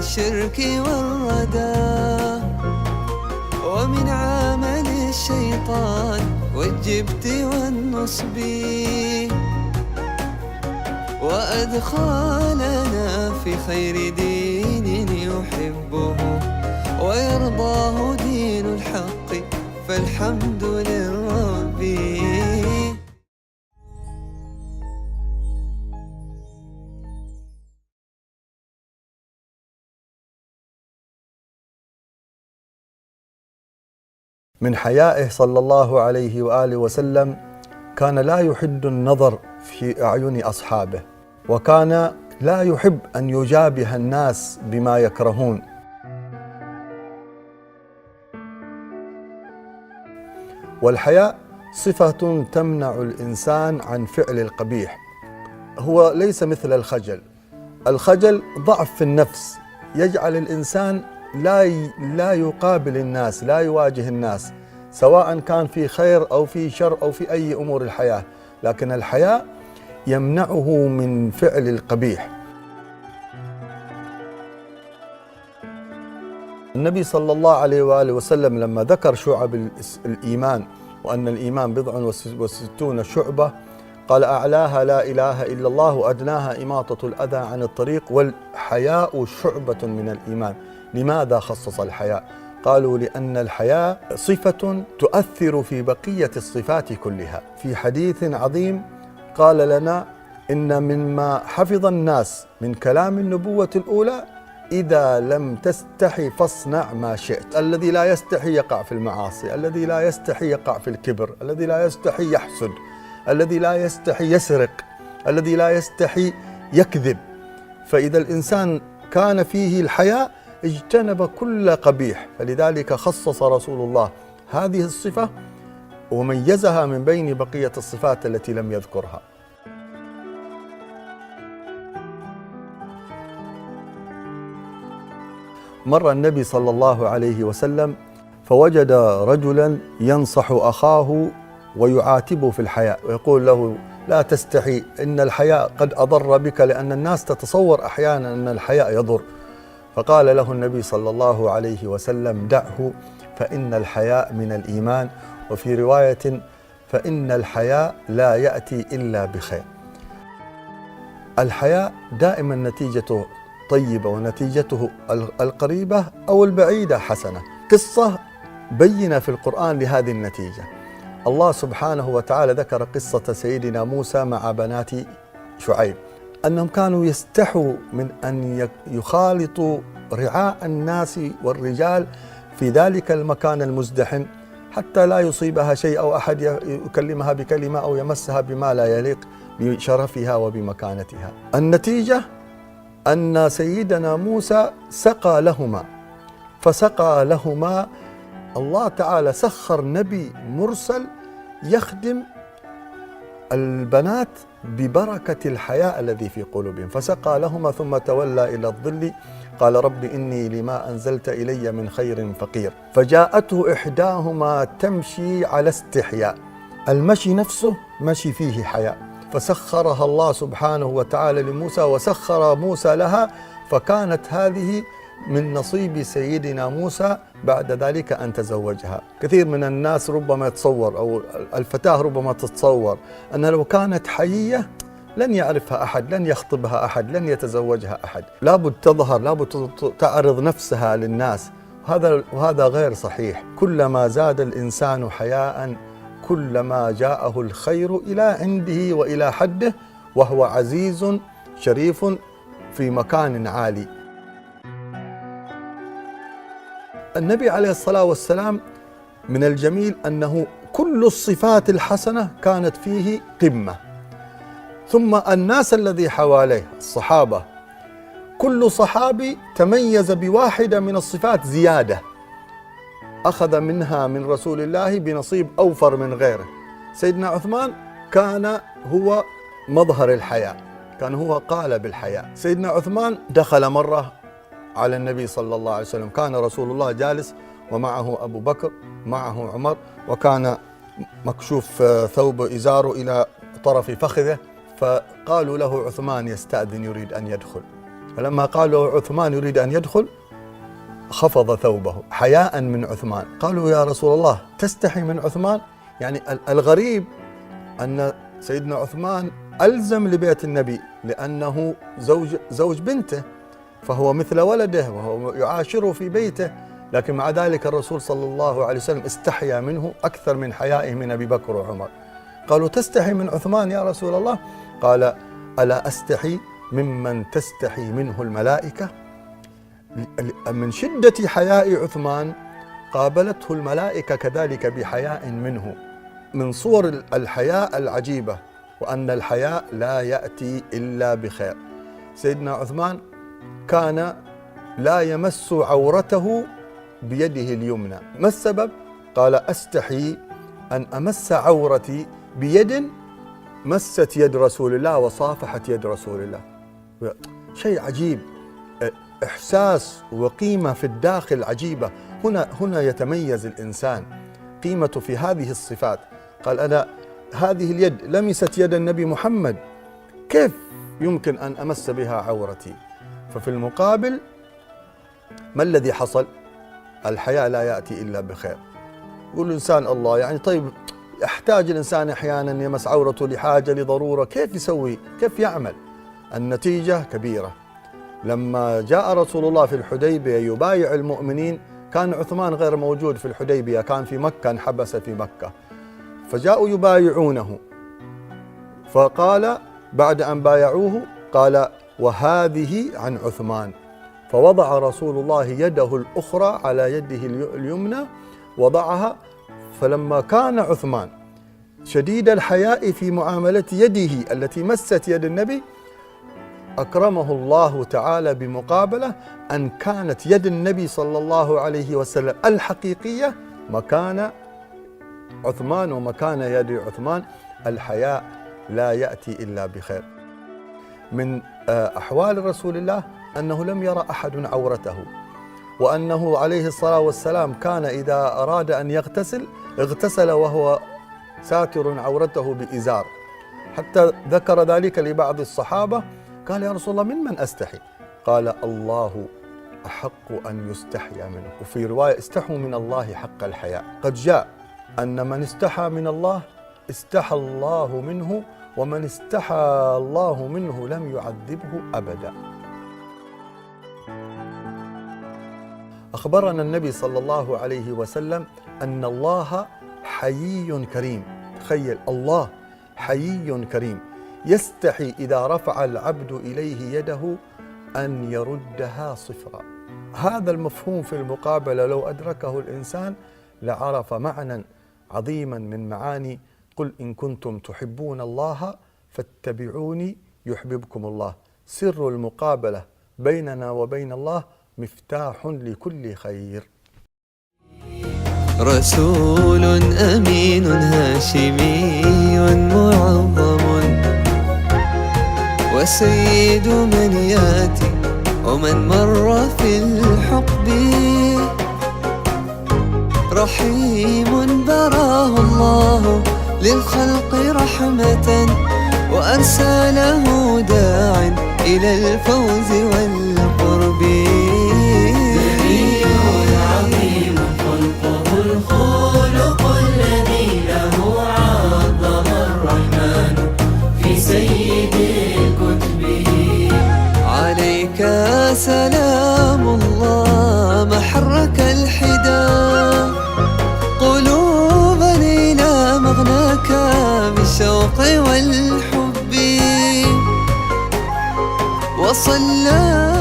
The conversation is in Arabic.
الشرك والردى، ومن عمل الشيطان والجبت والنصب، وأدخلنا في خير دين يحبه ويرضاه دين الحق، فالحمد للرب. من حيائه صلى الله عليه وآله وسلم كان لا يحد النظر في أعين أصحابه، وكان لا يحب أن يجابه الناس بما يكرهون. والحياء صفة تمنع الإنسان عن فعل القبيح، هو ليس مثل الخجل. الخجل ضعف في النفس يجعل الإنسان لا يقابل الناس، لا يواجه الناس، سواء كان في خير أو في شر أو في أي أمور الحياة، لكن الحياء يمنعه من فعل القبيح. النبي صلى الله عليه وآله وسلم لما ذكر شعب الإيمان وأن الإيمان 67 شعبة، قال أعلاها لا إله إلا الله، وأدناها إماطة الأذى عن الطريق، والحياء شعبة من الإيمان. لماذا خصص الحياء؟ قالوا لأن الحياء صفة تؤثر في بقية الصفات كلها. في حديث عظيم قال لنا إن مما حفظ الناس من كلام النبوة الأولى: إذا لم تستحي فاصنع ما شئت. الذي لا يستحي يقع في المعاصي، الذي لا يستحي يقع في الكبر، الذي لا يستحي يحسد، الذي لا يستحي يسرق، الذي لا يستحي يكذب. فإذا الإنسان كان فيه الحياء اجتنب كل قبيح، فلذلك خصص رسول الله هذه الصفة وميزها من بين بقية الصفات التي لم يذكرها. مر النبي صلى الله عليه وسلم فوجد رجلا ينصح أخاه ويعاتبه في الحياء ويقول له: لا تستحي، إن الحياء قد أضر بك، لأن الناس تتصور أحيانا أن الحياء يضر. فقال له النبي صلى الله عليه وسلم: دعه، فإن الحياء من الإيمان. وفي رواية: فإن الحياء لا يأتي إلا بخير. الحياء دائما نتيجته طيبة، ونتيجته القريبة أو البعيدة حسنة. قصة بينة في القرآن لهذه النتيجة. الله سبحانه وتعالى ذكر قصة سيدنا موسى مع بنات شعيب، أنهم كانوا يستحوا من أن يخالطوا رعاء الناس والرجال في ذلك المكان المزدحم، حتى لا يصيبها شيء أو أحد يكلمها بكلمة أو يمسها بما لا يليق بشرفها وبمكانتها. النتيجة أن سيدنا موسى سقى لهما، فسقى لهما الله تعالى، سخر نبي مرسل يخدم البنات ببركة الحياء الذي في قلوبهم، فسقى لهما ثم تولى إلى الظل قال: رب إني لما أنزلت إلي من خير فقير. فجاءته إحداهما تمشي على استحياء، المشي نفسه مشي فيه حياء، فسخرها الله سبحانه وتعالى لموسى وسخر موسى لها، فكانت هذه من نصيب سيدنا موسى بعد ذلك أن تزوجها. كثير من الناس ربما يتصور، أو الفتاة ربما تتصور، أن لو كانت حيية لن يعرفها أحد، لن يخطبها أحد، لن يتزوجها أحد، لابد تظهر، لابد تعرض نفسها للناس، وهذا غير صحيح. كلما زاد الإنسان حياء كلما جاءه الخير إلى عنده وإلى حده، وهو عزيز شريف في مكان عالي. النبي عليه الصلاة والسلام من الجميل أنه كل الصفات الحسنة كانت فيه قمة، ثم الناس الذي حواليه الصحابة، كل صحابي تميز بواحدة من الصفات زيادة، أخذ منها من رسول الله بنصيب أوفر من غيره. سيدنا عثمان كان هو مظهر الحياء، كان هو قالب الحياء. سيدنا عثمان دخل مرة على النبي صلى الله عليه وسلم، كان رسول الله جالس ومعه أبو بكر، معه عمر، وكان مكشوف ثوب إزاره إلى طرف فخذه، فقالوا له: عثمان يستأذن يريد أن يدخل. فلما قالوا عثمان يريد أن يدخل خفض ثوبه حياء من عثمان. قالوا يا رسول الله تستحي من عثمان؟ يعني الغريب أن سيدنا عثمان ألزم لبيت النبي لأنه زوج بنته، فهو مثل ولده وهو يعاشره في بيته، لكن مع ذلك الرسول صلى الله عليه وسلم استحيا منه أكثر من حيائه من أبي بكر وعمر. قالوا تستحي من عثمان يا رسول الله؟ قال ألا أستحي ممن تستحي منه الملائكة؟ من شدة حياء عثمان قابلته الملائكة كذلك بحياء منه. من صور الحياء العجيبة، وأن الحياء لا يأتي إلا بخير. سيدنا عثمان كان لا يمس عورته بيده اليمنى. ما السبب؟ قال أستحي أن أمس عورتي بيد مست يد رسول الله وصافحت يد رسول الله. شيء عجيب، إحساس وقيمة في الداخل عجيبة. هنا يتميز الإنسان، قيمته في هذه الصفات. قال أنا هذه اليد لمست يد النبي محمد، كيف يمكن أن أمس بها عورتي؟ ففي المقابل ما الذي حصل؟ الحياء لا يأتي إلا بخير. يقول الإنسان الله يعني طيب يحتاج الإنسان أحيانا يمس عورته لحاجة لضرورة، كيف يسوي؟ كيف يعمل؟ النتيجة كبيرة. لما جاء رسول الله في الحديبية يبايع المؤمنين، كان عثمان غير موجود في الحديبية، كان في مكة، انحبس في مكة، فجاءوا يبايعونه، فقال بعد أن بايعوه قال وهذه عن عثمان، فوضع رسول الله يده الأخرى على يده اليمنى وضعها. فلما كان عثمان شديد الحياء في معاملة يده التي مست يد النبي، أكرمه الله تعالى بمقابلة أن كانت يد النبي صلى الله عليه وسلم الحقيقية مكان عثمان ومكان يد عثمان. الحياء لا يأتي إلا بخير. من أحوال رسول الله أنه لم يرى أحد عورته، وأنه عليه الصلاة والسلام كان إذا أراد أن اغتسل وهو ساتر عورته بإزار، حتى ذكر ذلك لبعض الصحابة. قال يا رسول الله من أستحي؟ قال الله أحق أن يستحيا منه. وفي رواية استحوا من الله حق الحياء. قد جاء أن من استحى من الله استحى الله منه، ومن استحى الله منه لم يعذبه أبدا. أخبرنا النبي صلى الله عليه وسلم أن الله حيي كريم. تخيل، الله حيي كريم يستحي إذا رفع العبد إليه يده أن يردها صفرا. هذا المفهوم في المقابلة لو أدركه الإنسان لعرف معنى عظيما من معاني قل إن كنتم تحبون الله فاتبعوني يحببكم الله. سر المقابلة بيننا وبين الله مفتاح لكل خير. رسول أمين هاشمي معظم، وسيد من ياتي ومن مر في الحقب، رحيم براه الله للخلق رحمة، وأرسله داع إلى الفوز والقرب. نبي عظيم خلقه الخلق الذي له عظم الرحمن في سيد كتبه. عليك سلام الله ما حرك الحدا، قلوبا إلى مغناك بالشوق والحب، وصلى